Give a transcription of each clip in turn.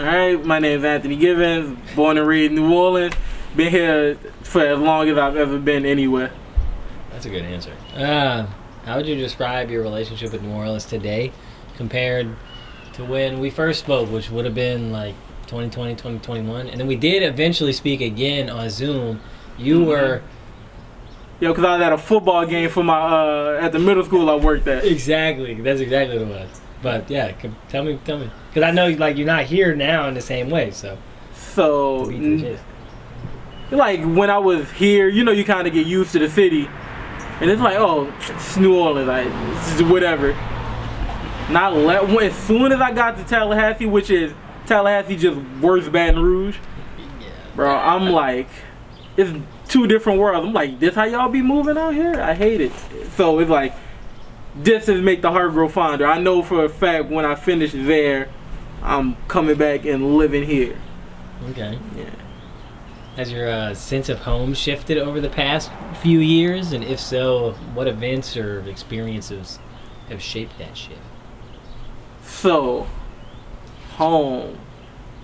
right, my name is Anthony Givens, born and raised in New Orleans. Been here for as long as I've ever been anywhere. That's a good answer. How would you describe your relationship with New Orleans today compared to when we first spoke, which would have been like 2020, 2021? And then we did eventually speak again on Zoom. You were... Yo, because I was at a football game for my at the middle school I worked at. Exactly. That's exactly what it was. But yeah, tell me. Because I know like you're not here now in the same way, so... Like when I was here, you know, you kind of get used to the city. And it's like, oh, it's New Orleans, like, it's whatever. As soon as I got to Tallahassee, which is Tallahassee just worse Baton Rouge, bro, I'm like, it's two different worlds. I'm like, this how y'all be moving out here? I hate it. So it's like, distance make the heart grow fonder. I know for a fact when I finish there, I'm coming back and living here. Okay. Yeah. Has your sense of home shifted over the past few years? And if so, what events or experiences have shaped that shift? So, home.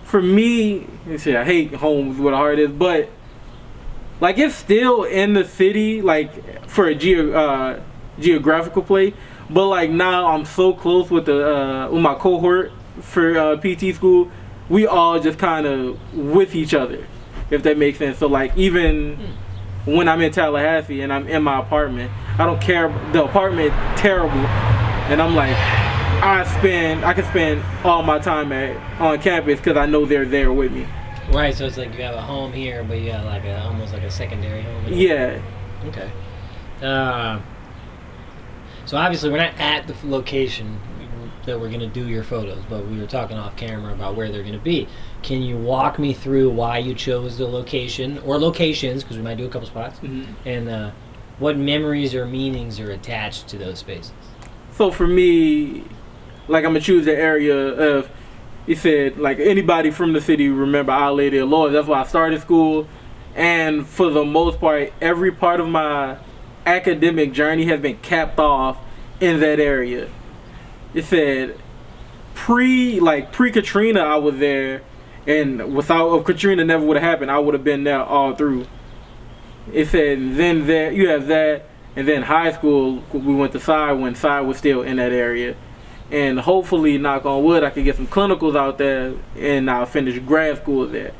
For me, I hate home with a heart is, but like it's still in the city, like for a geographical play. But like now I'm so close with my cohort for PT school, we all just kind of with each other. If that makes sense. So like even when I'm in Tallahassee and I'm in my apartment, I don't care. The apartment terrible, and I'm like, I can spend all my time on campus because I know they're there with me. Right. So it's like you have a home here, but you have like almost like a secondary home. Yeah. Okay. So obviously we're not at the location that we're gonna do your photos, but we were talking off camera about where they're gonna be. Can you walk me through why you chose the location or locations, because we might do a couple spots, and what memories or meanings are attached to those spaces? So for me, like I'm gonna choose the area of, you said like anybody from the city remember Our Lady of Lord. That's why I started school, and for the most part, every part of my academic journey has been capped off in that area. It said pre-Katrina I was there, and if Katrina never would have happened, I would have been there all through. It said then there you have that, and then high school we went to Psy when Psy was still in that area, and hopefully, knock on wood, I could get some clinicals out there, and I'll finish grad school there.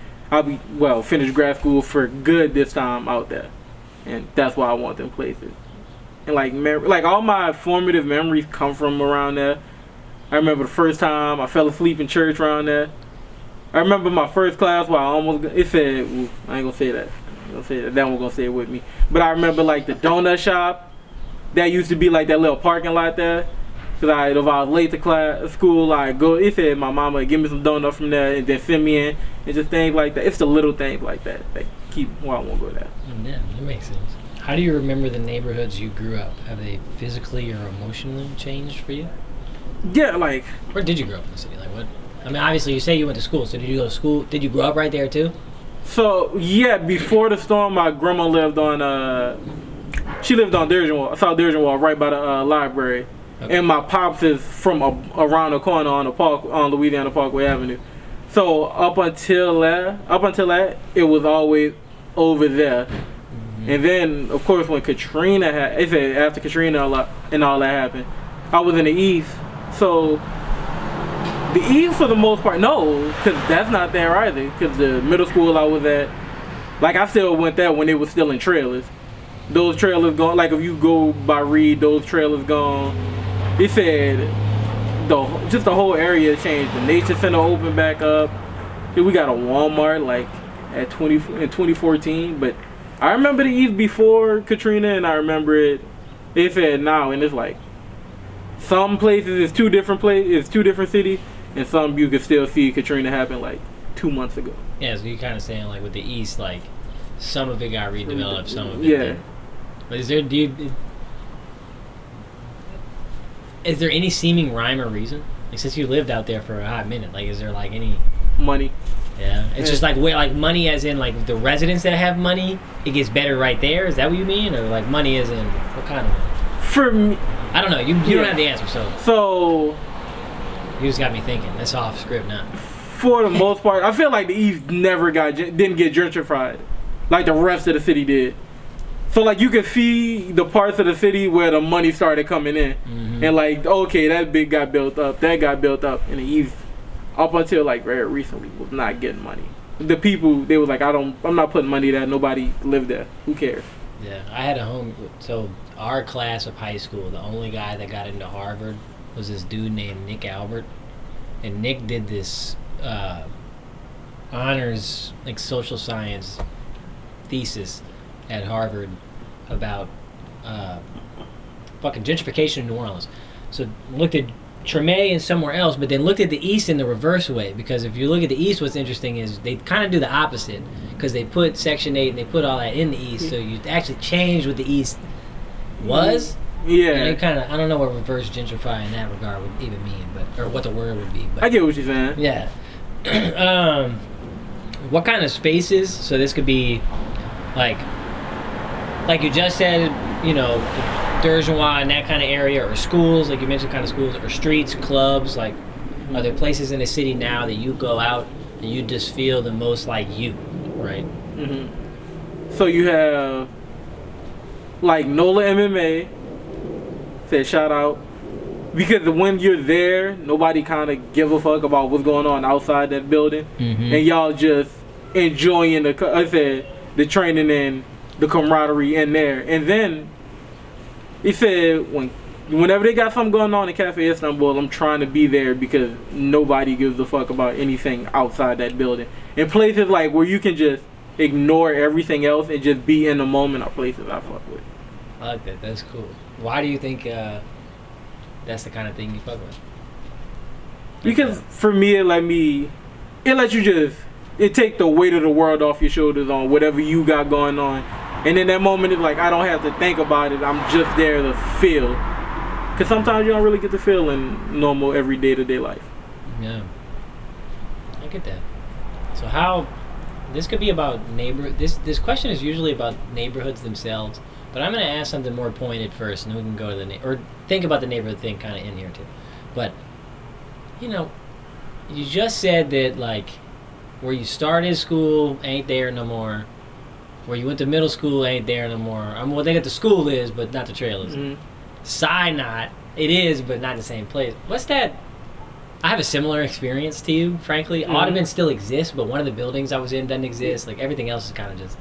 Finish grad school for good this time out there, and that's why I want them places. And like all my formative memories come from around there. I remember the first time I fell asleep in church around there. I remember my first class where I said, I ain't gonna say that. That one gonna say it with me. But I remember like the donut shop that used to be like that little parking lot there. Cause if I was late to school, I go. It said my mama would give me some donuts from there and then send me in, and just things like that. It's the little things like that keep why I won't go there. Yeah, that makes sense. How do you remember the neighborhoods you grew up? Have they physically or emotionally changed for you? Yeah, like... Where did you grow up in the city? Like what? I mean, obviously you say you went to school, so did you go to school? Did you grow up right there too? So, yeah, before the storm, my grandma lived on, she lived on South Dirgenwall, right by the library. Okay. And my pops is from around the corner on Louisiana Parkway Avenue. So, up until that, it was always over there. And then, of course, when Katrina after Katrina and all that happened, I was in the East. So, the East for the most part, no, because that's not there either. Because the middle school I was at, like I still went there when it was still in trailers. Those trailers gone, like if you go by Reed, those trailers gone. It said just the whole area changed. The Nature Center opened back up. We got a Walmart like in 2014, but I remember the East before Katrina, and I remember it said now, and it's like some places it's two different cities, and some you could still see Katrina happen like 2 months ago. Yeah, so you're kind of saying like with the East, like some of it got redeveloped, some of it didn't. But is there any seeming rhyme or reason? Like since you lived out there for a hot minute, like is there like any money? Yeah, it's just like money as in like the residents that have money, it gets better right there. Is that what you mean, or like money as in what kind of money? For me, I don't know. You don't have the answer, so you just got me thinking. That's off script now. For the most part, I feel like the East didn't get gentrified like the rest of the city did. So like you could see the parts of the city where the money started coming in, and like okay, that bit got built up, that got built up, and the East up until like very recently was not getting money. The people, they was like, I'm not putting money there. Nobody lived there. Who cares? Yeah, I had a home. So our class of high school, the only guy that got into Harvard was this dude named Nick Albert, and Nick did this honors like social science thesis at Harvard about fucking gentrification in New Orleans. So looked at Treme and somewhere else, but then looked at the East in the reverse way, because if you look at the East, what's interesting is they kind of do the opposite, because they put Section 8 and they put all that in the East, so you actually change what the East was. Yeah. And it kind of, I don't know what reverse gentrify in that regard would even mean, but or what the word would be. But I get what you're saying. yeah. What kind of spaces? So this could be like you just said, you know, Durgeois and that kind of area, or schools, like you mentioned, kind of schools, or streets, clubs. Like, are there places in the city now that you go out and you just feel the most like you, right? So you have like NOLA MMA. Said shout out, because when you're there, nobody kind of give a fuck about what's going on outside that building, and y'all just enjoying the training and the camaraderie in there. And then he said whenever they got something going on in Cafe Istanbul, I'm trying to be there because nobody gives a fuck about anything outside that building. And places like where you can just ignore everything else and just be in the moment are places I fuck with. I like that. That's cool. Why do you think that's the kind of thing you fuck with? Because for me, it take the weight of the world off your shoulders on whatever you got going on. And in that moment, it's like, I don't have to think about it. I'm just there to feel. Because sometimes you don't really get to feel in normal, every day-to-day life. Yeah. I get that. So how... This could be about This question is usually about neighborhoods themselves. But I'm going to ask something more pointed first, and then we can go to or think about the neighborhood thing kind of in here, too. But, you know, you just said that, like, where you started school ain't there no more. Where you went to middle school ain't there no more. I mean, well, they got the school is, but not the trailers. Sinai, it is, but not the same place. What's that? I have a similar experience to you, frankly. Audubon still exists, but one of the buildings I was in doesn't exist. Like, everything else is kind of just...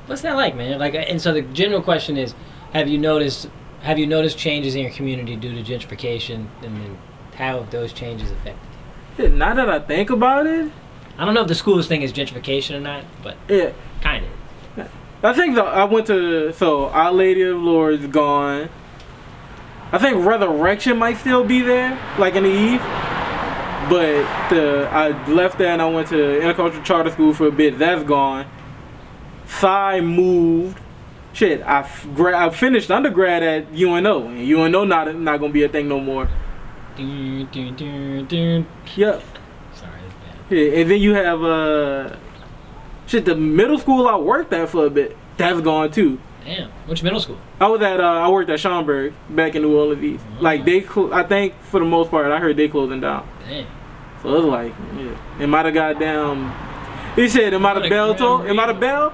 What's that like, man? Like, and so the general question is, have you noticed changes in your community due to gentrification, and then how have those changes affected you? Yeah, now that I think about it, I don't know if the schools thing is gentrification or not, but yeah, kind of. I think I went to Our Lady of Lourdes gone. I think Resurrection might still be there, like in the East. But I left there and I went to Intercultural Charter School for a bit. That's gone. Psi moved. Shit, I finished undergrad at UNO. And UNO not gonna be a thing no more. Yep. Sorry, that's bad. Yeah, and then you have the middle school I worked at for a bit. That's gone too. Damn. Which middle school? I worked at Schaumburg back in New Orleans. Like I think for the most part I heard they closing down. Damn. So it was like, yeah. It might have got down. He said it might have bell.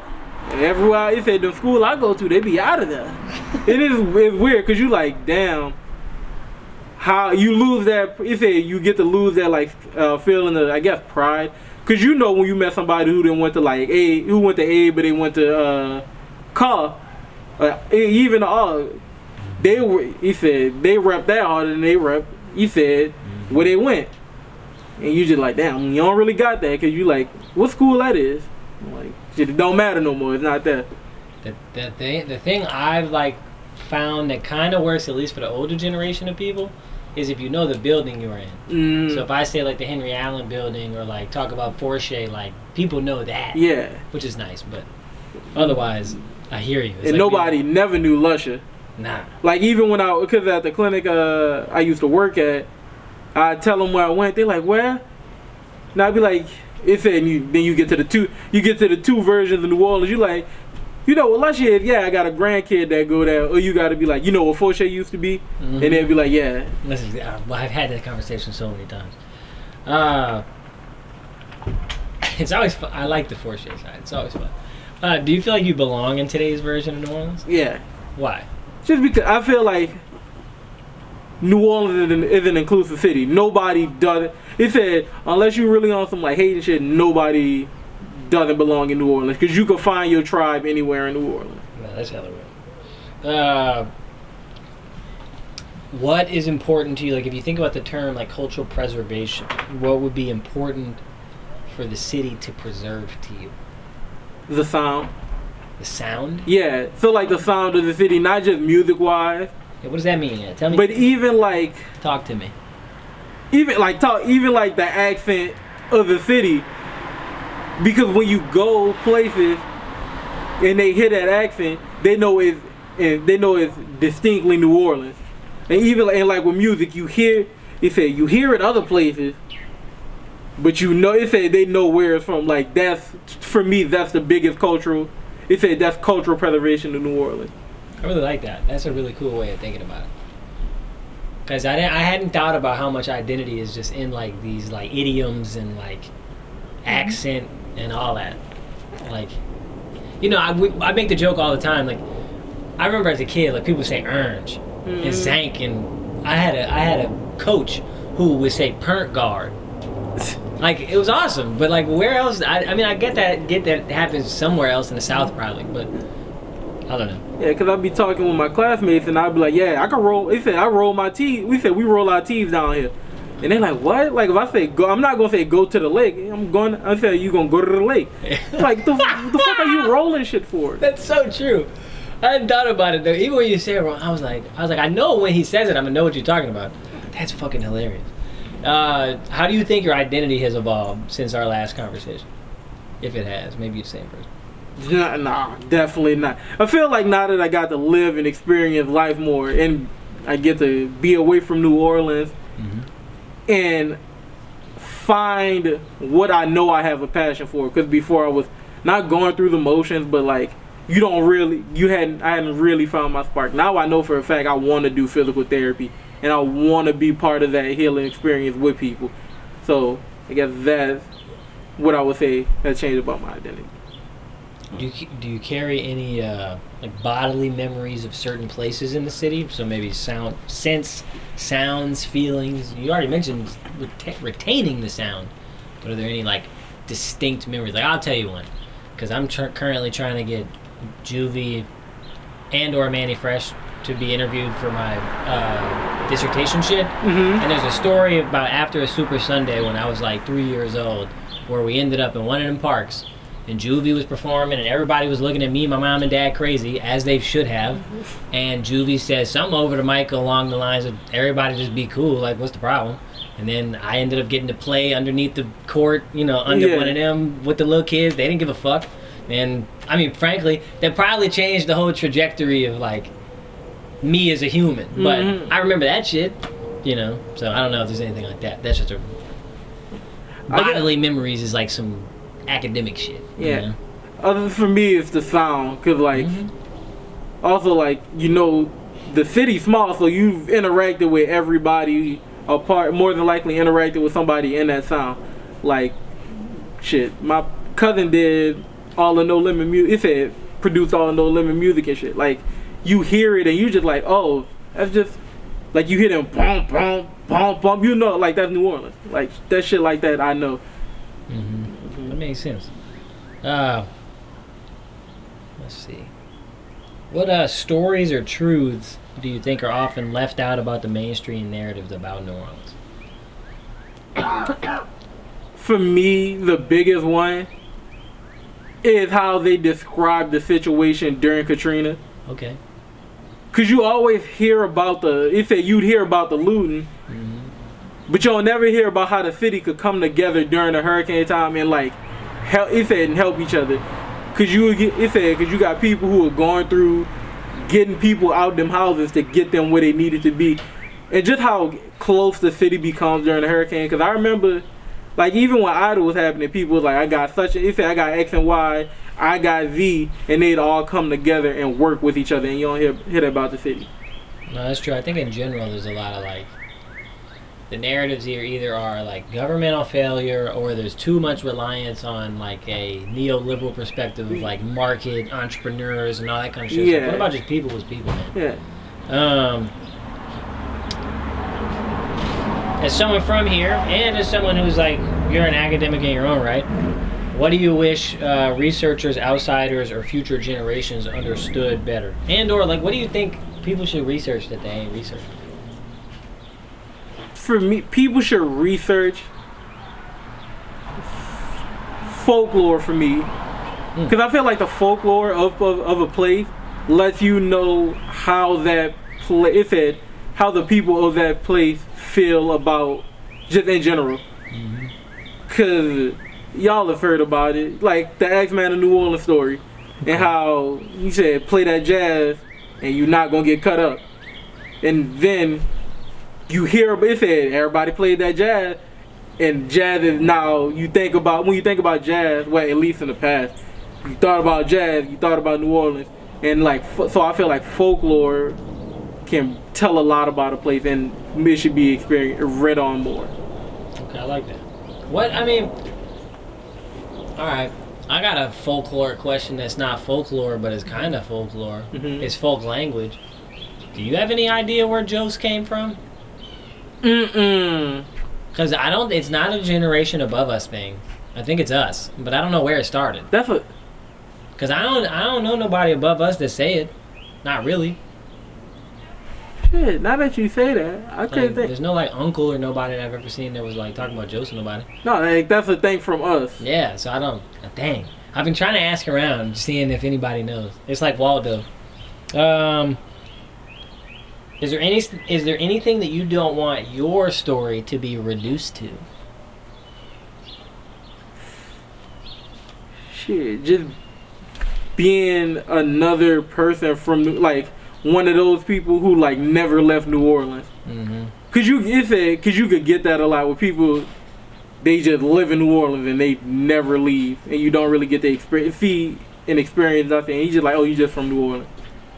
Everywhere he said the school I go to, they be out of there. It's weird because you like, damn, how you lose that. He said you get to lose that like feeling of, I guess, pride. Cause you know when you met somebody who didn't went to like who went to A but they went to car, even they were. He said they rep that harder than they rep. He said where they went, and you just like, damn, you don't really got that because you like what school that is. Like shit, it don't matter no more. It's not that. The thing I've like found that kind of works, at least for the older generation of people, is if you know the building you're in. So if I say like the Henry Allen building or like talk about Forche, like people know that. Yeah. Which is nice, but otherwise, I hear you. It's and like nobody never knew Lusher. Nah. Like even when because at the clinic I used to work at, I tell them where I went. They're like, where? And I'd be like, it said, then you get to the two versions of New Orleans. You like, you know what Lusher is? Yeah, I got a grandkid that go there. Or you got to be like, you know what Forche used to be? And they'd be like, yeah. Well, I've had that conversation so many times. It's always fun. I like the Fortier side. It's always fun. Do you feel like you belong in today's version of New Orleans? Yeah. Why? Just because I feel like New Orleans is an inclusive city. Nobody does it. It said, unless you really on some like hating shit, nobody doesn't belong in New Orleans. Because you can find your tribe anywhere in New Orleans. No, that's hella real. What is important to you? Like, if you think about the term like cultural preservation, what would be important for the city to preserve to you? The sound. The sound? Yeah. So like the sound of the city, not just music wise. Yeah, what does that mean? Yeah, tell me. But even like talk to me. Even like the accent of the city. Because when you go places and they hear that accent, they know it's distinctly New Orleans. And even like with music, you hear it other places, but you know they know where it's from. Like that's for me, that's the biggest cultural. That's cultural preservation of New Orleans. I really like that. That's a really cool way of thinking about it. Because I hadn't thought about how much identity is just in like these like idioms and like accent and all that. Like, you know, I make the joke all the time. Like, I remember as a kid, like people would say orange and zank, and I had a coach who would say pernt guard. Like, it was awesome, but like where else? I mean, I get that happens somewhere else in the South probably, but I don't know. Yeah, because I'd be talking with my classmates and I'd be like, yeah, I can roll. They said I roll my teeth. We roll our teeth down here. And they're like, what? Like, if I say go, I'm not going to say go to the lake. I say, you going to go to the lake. Like, the fuck are you rolling shit for? That's so true. I hadn't thought about it, though. Even when you say it wrong, I was like, I know when he says it, I'm going to know what you're talking about. That's fucking hilarious. How do you think your identity has evolved since our last conversation? If it has. Maybe you're the same person. Nah, definitely not. I feel like now that I got to live and experience life more, and I get to be away from New Orleans, and find what I know I have a passion for. Because before I was not going through the motions, but like I hadn't really found my spark. Now I know for a fact I want to do physical therapy, and I want to be part of that healing experience with people. So I guess that's what I would say has changed about my identity. Do you carry any like bodily memories of certain places in the city? So maybe sounds, feelings. You already mentioned retaining the sound, but are there any like distinct memories? Like, I'll tell you one, because I'm currently trying to get Juvie and or Manny Fresh to be interviewed for my dissertation shit. And there's a story about after a Super Sunday when I was like 3 years old, where we ended up in one of them parks. And Juvie was performing, and everybody was looking at me, my mom and dad crazy, as they should have. And Juvie says something over to Mike along the lines of, everybody just be cool, like, what's the problem? And then I ended up getting to play underneath the court, you know, under one of them with the little kids. They didn't give a fuck. And, I mean, frankly, that probably changed the whole trajectory of, like, me as a human. But I remember that shit, you know. So I don't know if there's anything like that. That's just a... Bodily memories is like some academic shit. Yeah. You know? Other for me, it's the sound, cause like, also like, you know, the city's small, so you've interacted with everybody more than likely interacted with somebody in that sound. Like, shit, my cousin did all the No Limit music. It said produced all the No Limit music and shit. Like, you hear it and you just like, oh, that's just like you hear them bump, bump, bump, bump. You know, like that's New Orleans. Like that shit like that, I know. That makes sense. Let's see. What stories or truths do you think are often left out about the mainstream narratives about New Orleans? For me, the biggest one is how they describe the situation during Katrina. Okay. Cause you always hear about you'd hear about the looting, but you'll never hear about how the city could come together during the hurricane time and like help each other. Cause you got people who are going through getting people out them houses to get them where they needed to be, and just how close the city becomes during the hurricane. Cause I remember, like even when Ida was happening, people was like, I got I got X and Y, I got Z, and they'd all come together and work with each other, and you don't hear that about the city. No, that's true. I think in general there's a lot of like the narratives here either are like governmental failure or there's too much reliance on like a neoliberal perspective of like market entrepreneurs and all that kind of shit. Yeah. So what about just people as people, man? Yeah. As someone from here and as someone who's like, you're an academic in your own right, what do you wish researchers, outsiders, or future generations understood better? And or like, what do you think people should research that they ain't researching? For me, people should research folklore for me, because I feel like the folklore of a place lets you know how that place, how the people of that place feel about just in general. Because y'all have heard about it, like the X-Man of New Orleans story, and how he said play that jazz and you're not gonna get cut up, and then you hear it said everybody played that jazz, and jazz is now when you think about jazz, well, at least in the past, you thought about jazz, you thought about New Orleans, and like so I feel like folklore can tell a lot about a place, and it should be read on more. Okay, I like that. What I mean, all right, I got a folklore question that's not folklore, but it's kind of folklore. It's folk language. Do you have any idea where jokes came from? Because it's not a generation above us thing. I think it's us, but I don't know where it started. Because I don't know nobody above us that say it. Not really. Shit, now that you say that, I couldn't think. There's no like uncle or nobody that I've ever seen that was like talking about jokes to nobody. No, like, that's a thing from us. Yeah, so I don't. Dang, I've been trying to ask around, seeing if anybody knows. It's like Waldo. Is there anything that you don't want your story to be reduced to? Shit, just being another person from like one of those people who like never left New Orleans. Cause you could get that a lot with people. They just live in New Orleans and they never leave, and you don't really get to experience nothing. And you just like, oh, you just from New Orleans.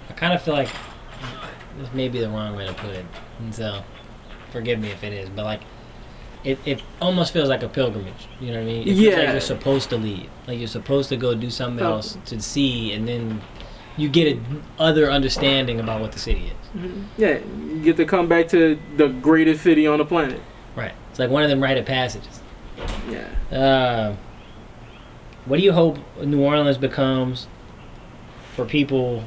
I kind of feel like this may be the wrong way to put it, and so forgive me if it is, but like it almost feels like a pilgrimage. You know what I mean? It feels like you're supposed to leave, like you're supposed to go do something else to see, and then you get other understanding about what the city is. Yeah, you get to come back to the greatest city on the planet. Right. It's like one of them rite of passages. Yeah. What do you hope New Orleans becomes for people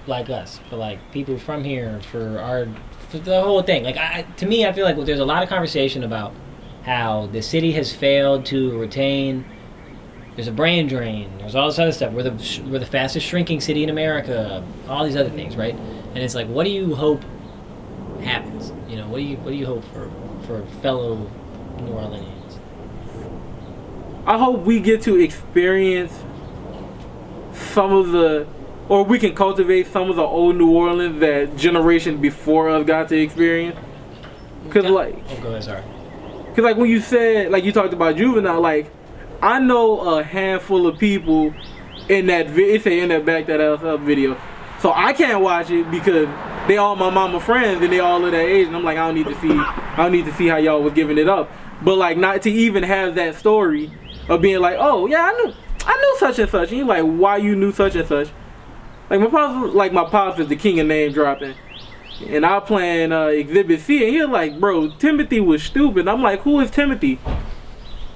like us, for like people from here, for the whole thing? Like, to me, I feel like there's a lot of conversation about how the city has failed to retain. There's a brain drain. There's all this other stuff. We're the fastest shrinking city in America. All these other things, right? And it's like, what do you hope happens? You know, what do you hope for fellow New Orleanians? I hope we get to experience or we can cultivate some of the old New Orleans that generations before us got to experience. Cause go ahead, sorry. Cause like when you said, like you talked about Juvenile, like I know a handful of people in that video, so I can't watch it because they all my mama friends and they all of that age, and I'm like, I don't need to see how y'all was giving it up. But like not to even have that story of being like, oh yeah, I knew such and such, and you're like, why you knew such and such? Like my pops is the king of name dropping, and I playing Exhibit C, and he's like, bro, Timothy was stupid. I'm like, who is Timothy?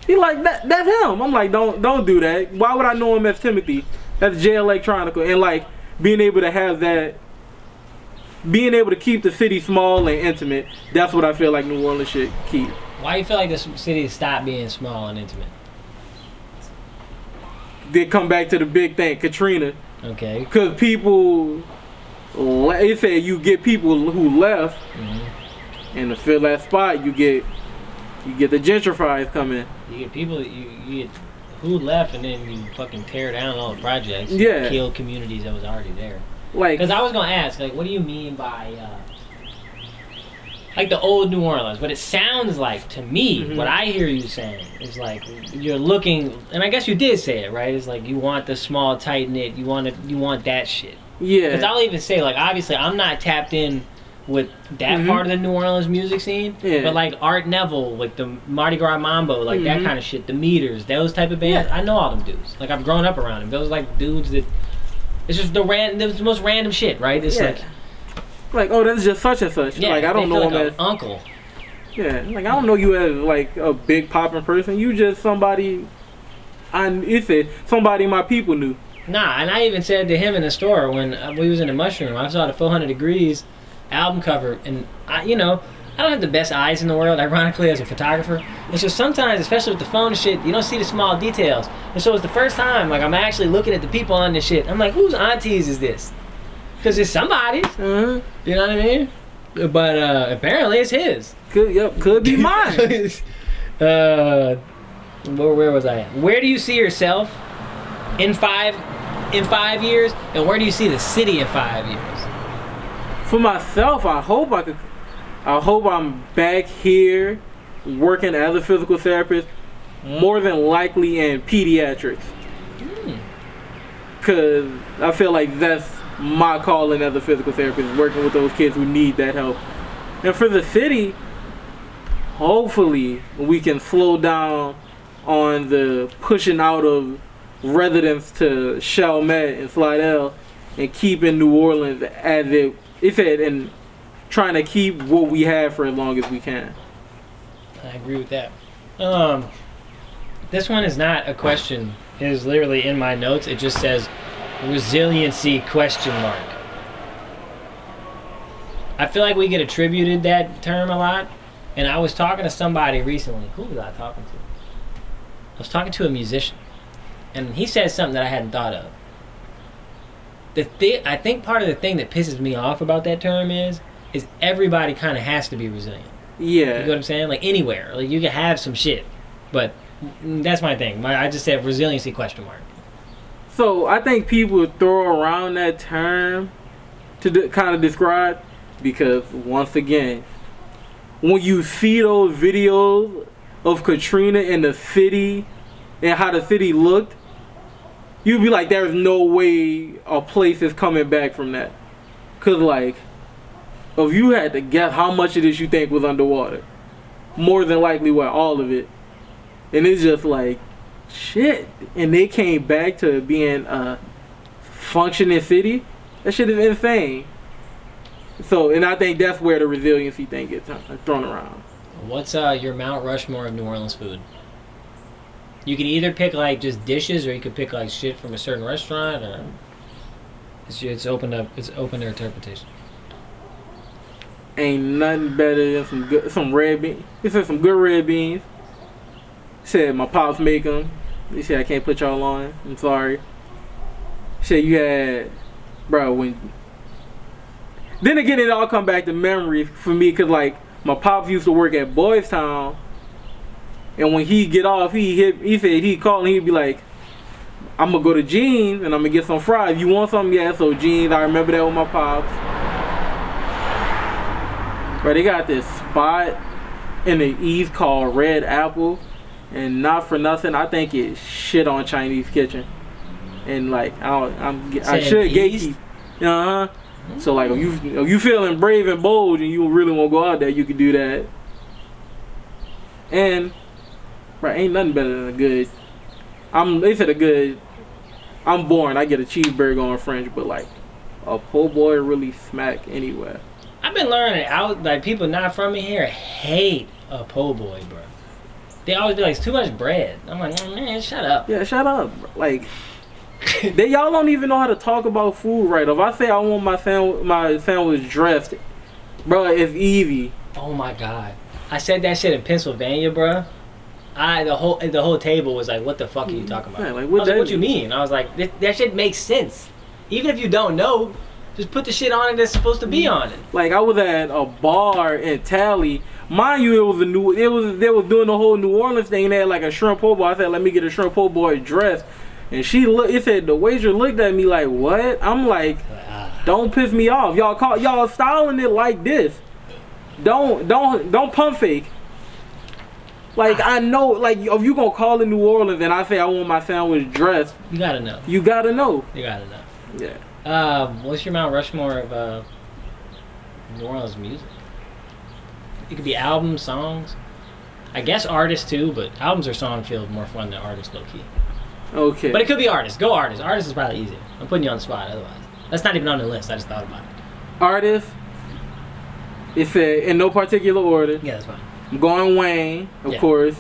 He like, that's him. I'm like, don't do that. Why would I know him as Timothy? That's J Electronica. And like being able to have that, being able to keep the city small and intimate, that's what I feel like New Orleans should keep. Why do you feel like this city stopped being small and intimate? They come back to the big thing, Katrina. Okay. Because people, they say you get people who left, and to fill that spot, you get the gentrifiers coming. You get people, you get who left, and then you fucking tear down all the projects. Yeah. Kill communities that was already there. Like, because I was gonna ask, like, what do you mean by like the old New Orleans? What it sounds like to me, what I hear you saying is like you're looking, and I guess you did say it, right? It's like you want the small, tight knit. You want that shit. Yeah. Because I'll even say, like, obviously, I'm not tapped in with that part of the New Orleans music scene. Yeah. But like Art Neville, like the Mardi Gras Mambo, like that kind of shit, the Meters, those type of bands, I know all them dudes. Like I've grown up around them. Those like dudes that it's just the most random shit, right? It's like oh, that's just such and such. Yeah, like I don't know him as uncle. Yeah, like I don't know you as like a big poppin' person. You just somebody. Somebody my people knew. Nah, and I even said to him in the store when we was in the mushroom, I saw the 400 Degrees album cover, and I don't have the best eyes in the world, ironically, as a photographer. And so sometimes, especially with the phone and shit, you don't see the small details. And so it's the first time, like, I'm actually looking at the people on this shit. I'm like, whose aunties is this? Because it's somebody's. You know what I mean? But apparently it's his. Could be mine. Where was I at? Where do you see yourself in 5 years, and where do you see the city in 5 years? For myself, I hope I'm back here working as a physical therapist, more than likely in pediatrics. Cause I feel like that's my calling as a physical therapist, working with those kids who need that help. And for the city, hopefully we can slow down on the pushing out of residents to Chalmette and Slidell and keeping New Orleans as it said, and trying to keep what we have for as long as we can. I agree with that. This one is not a question. It is literally in my notes. It just says resiliency ? I feel like we get attributed that term a lot, and I was talking to somebody recently. Who was I talking to? I was talking to a musician, and he said something that I hadn't thought of. I think part of the thing that pisses me off about that term is everybody kind of has to be resilient. Yeah. You know what I'm saying? Like anywhere. Like you can have some shit, but that's my thing. I just said resiliency ? So I think people throw around that term to kind of describe, because once again, when you see those videos of Katrina in the city and how the city looked, you'd be like, there's no way a place is coming back from that. Cause like, if you had to guess how much of this you think was underwater, more than likely all of it. And it's just like, shit. And they came back to being a functioning city. That shit is insane. So, and I think that's where the resiliency thing gets thrown around. What's your Mount Rushmore of New Orleans food? You can either pick like just dishes, or you could pick like shit from a certain restaurant, or it's open to interpretation. Ain't nothing better than some red beans. He said some good red beans. He said my pops make them. He said I can't put y'all on. I'm sorry. He said you had, bro. When then again, it all come back to memories for me, cause like my pops used to work at Boys Town, and when he get off, he said he'd call and he'd be like, I'm gonna go to Jeans and I'm gonna get some fries. You want something? Yeah. So Jeans, I remember that with my pops. But they got this spot in the East called Red Apple, and not for nothing, I think it's shit on Chinese Kitchen, and like I should gatekeep. So like, if you feeling brave and bold and you really want to go out there, you can do that. And right, ain't nothing better than a good. They said a good. I'm born. I get a cheeseburger on French, but like a po' boy really smack anywhere. I've been learning like people not from here hate a po' boy, bro. They always be like, it's too much bread. I'm like, man, shut up. Yeah, shut up. Like. Y'all don't even know how to talk about food right. If I say I want my sandwich dressed, bro, it's easy. Oh my god, I said that shit in Pennsylvania, bro. The whole table was like, what the fuck are you talking about? Yeah, like, what you mean? I was like, that shit makes sense. Even if you don't know, just put the shit on it that's supposed to be on it. Like I was at a bar in Tally. Mind you, they was doing the whole New Orleans thing. They had like a shrimp po' boy. I said, let me get a shrimp po' boy dressed. And it said the waitress looked at me like, what? I'm like, don't piss me off. Y'all styling it like this. Don't pump fake. Like I know, like if you gonna call in New Orleans and I say I want my sandwich dressed, you gotta know. You gotta know. You gotta know. Yeah. What's your Mount Rushmore of New Orleans music. It could be albums, songs. I guess artists too, but albums or song feel more fun than artists, low key. Okay. But it could be artists. Go artists. Artists is probably easier. I'm putting you on the spot otherwise. That's not even on the list. I just thought about it. Artists. It said in no particular order. Yeah, that's fine. I'm going Wayne, of course,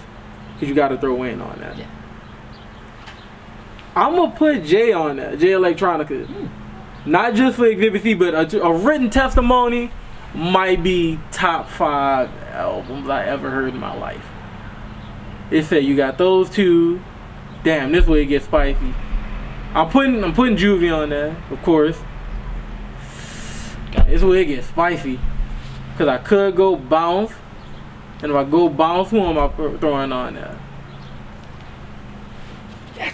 because you got to throw Wayne on that. Yeah. I'm going to put Jay on that, Jay Electronica. Not just for Exhibit C, but a written testimony might be top 5 albums I ever heard in my life. It said you got those two. Damn, this way it gets spicy. I'm putting Juvie on there, of course. This way it gets spicy. Because I could go Bounce. And if I go Bounce, who am I throwing on there?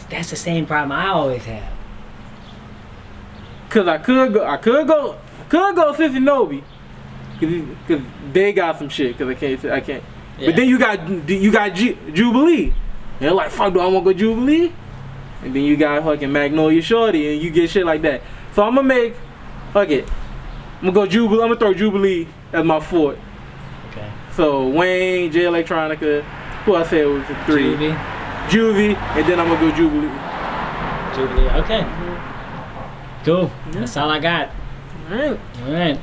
That's the same problem I always have. Cause I could go Sissy Nobi, cause they got some shit. Cause I can't. Yeah. But then you got Jubilee. They're like, fuck, do I want to go Jubilee? And then you got fucking Magnolia Shorty, and you get shit like that. So I'm gonna fuck it. I'm gonna go Jubilee. I'm gonna throw Jubilee as my 4th. Okay. So Wayne, Jay Electronica. Who I said was the 3? Juvie, and then I'm gonna go Jubilee. Jubilee. Okay. Cool. Yeah. That's all I got. All right. All right.